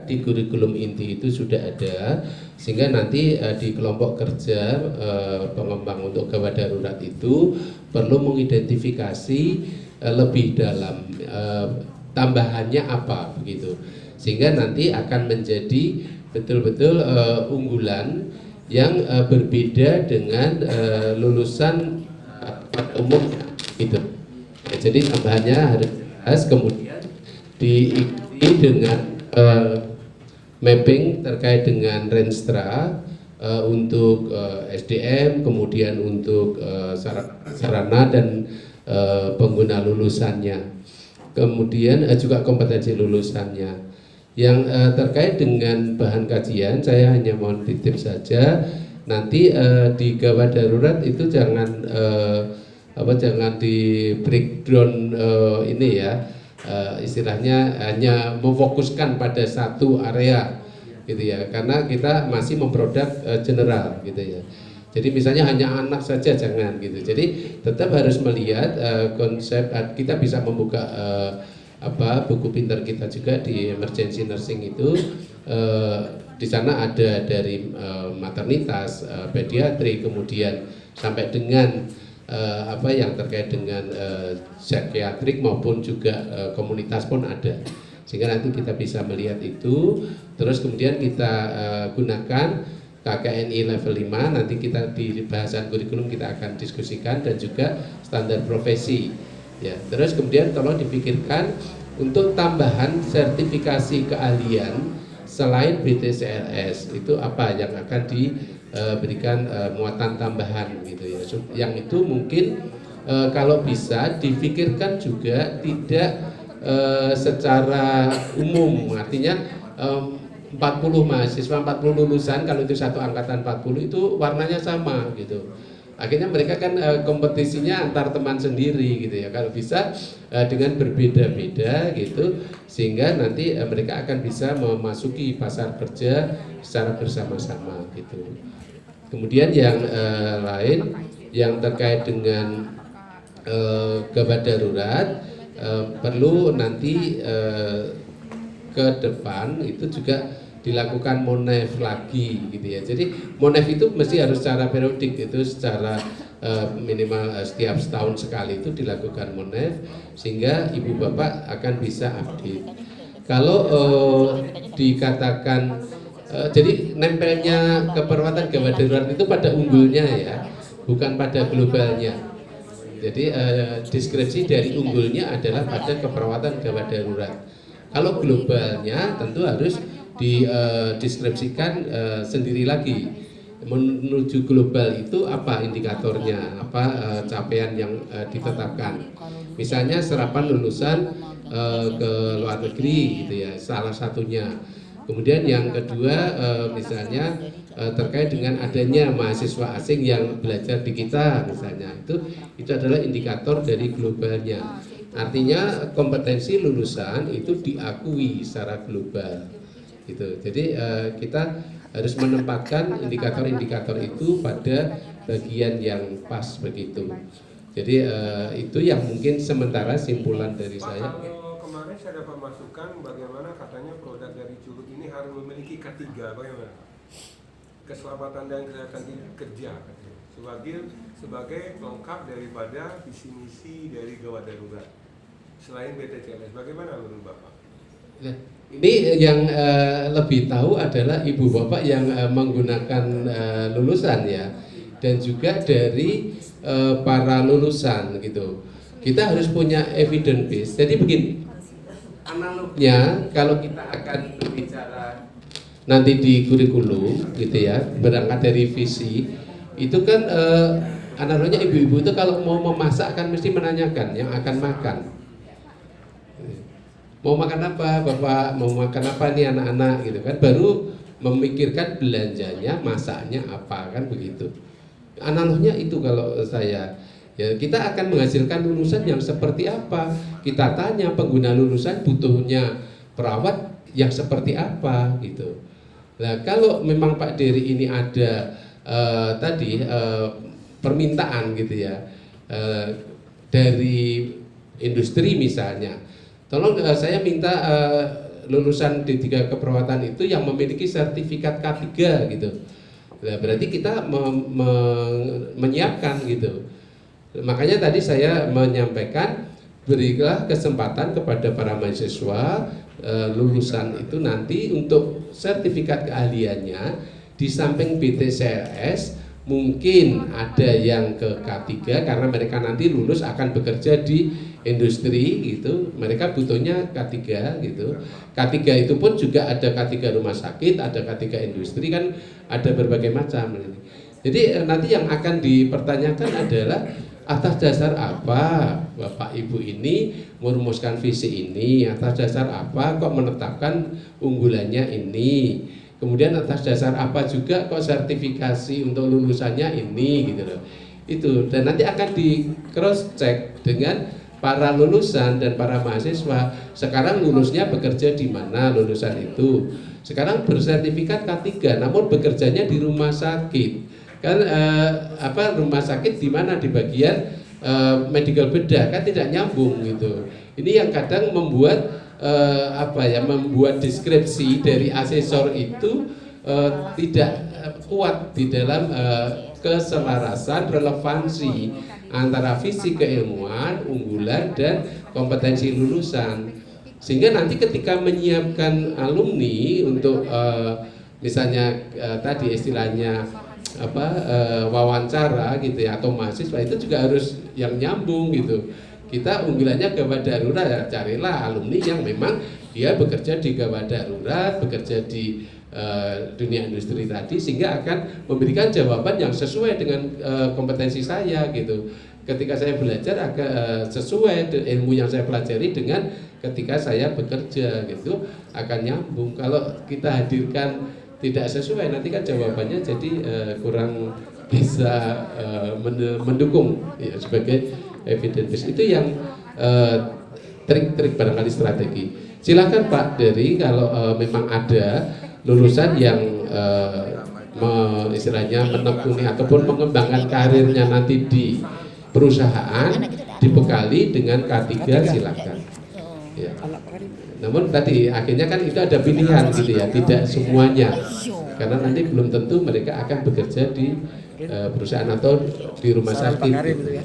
di kurikulum inti itu sudah ada, sehingga nanti di kelompok kerja pengembang untuk gawat darurat itu perlu mengidentifikasi lebih dalam tambahannya apa begitu, sehingga nanti akan menjadi betul-betul unggulan yang berbeda dengan lulusan pada umumnya gitu. Ya, jadi tambahannya harus jelas, kemudian diikuti dengan mapping terkait dengan Renstra untuk SDM, kemudian untuk sarana dan pengguna lulusannya, kemudian juga kompetensi lulusannya. Yang terkait dengan bahan kajian, saya hanya mohon titip saja, nanti di gawat darurat itu jangan jangan di breakdown ini ya, istilahnya hanya memfokuskan pada satu area gitu ya, karena kita masih memproduk general gitu ya. Jadi misalnya hanya anak saja jangan gitu. Jadi tetap harus melihat konsep, kita bisa membuka buku pintar kita juga di emergency nursing itu, di sana ada dari maternitas, pediatri, kemudian sampai dengan yang terkait dengan psikiatrik maupun juga komunitas pun ada, sehingga nanti kita bisa melihat itu. Terus kemudian kita gunakan KKNI level 5, nanti kita di bahasan kurikulum kita akan diskusikan, dan juga standar profesi ya. Terus kemudian tolong dipikirkan untuk tambahan sertifikasi keahlian selain BTCLS itu apa yang akan diberikan muatan tambahan gitu ya. Yang itu mungkin kalau bisa dipikirkan juga tidak secara umum, artinya 40 mahasiswa, 40 lulusan, kalau itu satu angkatan 40 itu warnanya sama gitu. Akhirnya mereka kan kompetisinya antar teman sendiri gitu ya. Kalau bisa dengan berbeda-beda gitu, sehingga nanti mereka akan bisa memasuki pasar kerja secara bersama-sama gitu. Kemudian yang lain yang terkait dengan gawat darurat, perlu nanti ke depan itu juga dilakukan monef lagi gitu ya. Jadi monef itu mesti harus secara periodik, itu secara minimal setiap setahun sekali itu dilakukan monef, sehingga ibu bapak akan bisa update. Kalau dikatakan jadi nempelnya keperawatan gawat darurat itu pada unggulnya ya, bukan pada globalnya. Jadi deskripsi dari unggulnya adalah pada keperawatan gawat darurat. Kalau globalnya tentu harus dideskripsikan sendiri lagi. Menuju global itu apa indikatornya, apa capaian yang ditetapkan. Misalnya serapan lulusan ke luar negeri gitu ya, salah satunya. Kemudian yang kedua misalnya terkait dengan adanya mahasiswa asing yang belajar di kita misalnya, itu adalah indikator dari globalnya. Artinya kompetensi lulusan itu diakui secara global gitu. Jadi kita harus menempatkan indikator-indikator itu pada bagian yang pas begitu. Jadi itu yang mungkin sementara simpulan dari saya. Kalau kemarin saya dapat masukan bagaimana katanya produk dari Curug ini harus memiliki K3, bagaimana? Keselamatan dan kesehatan kerja sebagai pelengkap daripada visi misi dari gawat darurat selain BTCLS. Bagaimana menurut Bapak? Ini yang lebih tahu adalah ibu bapak yang menggunakan lulusan ya, dan juga dari para lulusan gitu. Kita harus punya evidence base. Jadi begini, analognya kalau kita akan berbicara nanti di kurikulum gitu ya, berangkat dari visi itu kan analognya ibu-ibu itu kalau mau memasak kan mesti menanyakan yang akan makan. Mau makan apa bapak, mau makan apa nih anak-anak gitu kan, baru memikirkan belanjanya, masaknya apa, kan begitu. Analognya itu kalau saya ya, kita akan menghasilkan lulusan yang seperti apa. Kita tanya pengguna lulusan butuhnya perawat yang seperti apa gitu. Nah kalau memang Pak Dery ini ada permintaan gitu ya dari industri misalnya, tolong saya minta lulusan D3 keperawatan itu yang memiliki sertifikat K3 gitu. Nah, berarti kita menyiapkan gitu. Makanya tadi saya menyampaikan berilah kesempatan kepada para mahasiswa lulusan itu nanti untuk sertifikat keahliannya di samping BTCLS mungkin ada yang ke K3 karena mereka nanti lulus akan bekerja di industri gitu, mereka butuhnya K3 gitu. K3 itu pun juga ada K3 rumah sakit, ada K3 industri, kan ada berbagai macam. Jadi nanti yang akan dipertanyakan adalah atas dasar apa Bapak Ibu ini merumuskan visi ini, atas dasar apa kok menetapkan unggulannya ini, kemudian atas dasar apa juga kok sertifikasi untuk lulusannya ini gitu loh. Itu, dan nanti akan di cross check dengan para lulusan dan para mahasiswa. Sekarang lulusnya bekerja di mana lulusan itu, sekarang bersertifikat K3 namun bekerjanya di rumah sakit kan, rumah sakit di mana, di bagian medical bedah, kan tidak nyambung gitu. Ini yang kadang membuat membuat deskripsi dari asesor itu tidak kuat di dalam keselarasan relevansi antara visi keilmuan, unggulan, dan kompetensi lulusan. Sehingga nanti ketika menyiapkan alumni untuk misalnya tadi istilahnya wawancara gitu ya, atau mahasiswa, itu juga harus yang nyambung gitu. Kita unggulannya gawat darurat, ya carilah alumni yang memang dia bekerja di gawat darurat, bekerja di dunia industri tadi, sehingga akan memberikan jawaban yang sesuai dengan kompetensi saya gitu. Ketika saya belajar agak sesuai ilmu yang saya pelajari dengan ketika saya bekerja gitu, akan nyambung. Kalau kita hadirkan tidak sesuai, nanti kan jawabannya jadi kurang bisa mendukung ya, sebagai evidence based. Itu yang trik-trik barangkali strategi. Silakan Pak Dery, kalau memang ada lulusan yang istilahnya menekuni ataupun mengembangkan karirnya nanti di perusahaan, dibekali dengan K3, silakan. Ya. Namun tadi akhirnya kan itu ada pilihan gitu ya, tidak semuanya, karena nanti belum tentu mereka akan bekerja di perusahaan atau di rumah sakit gitu ya.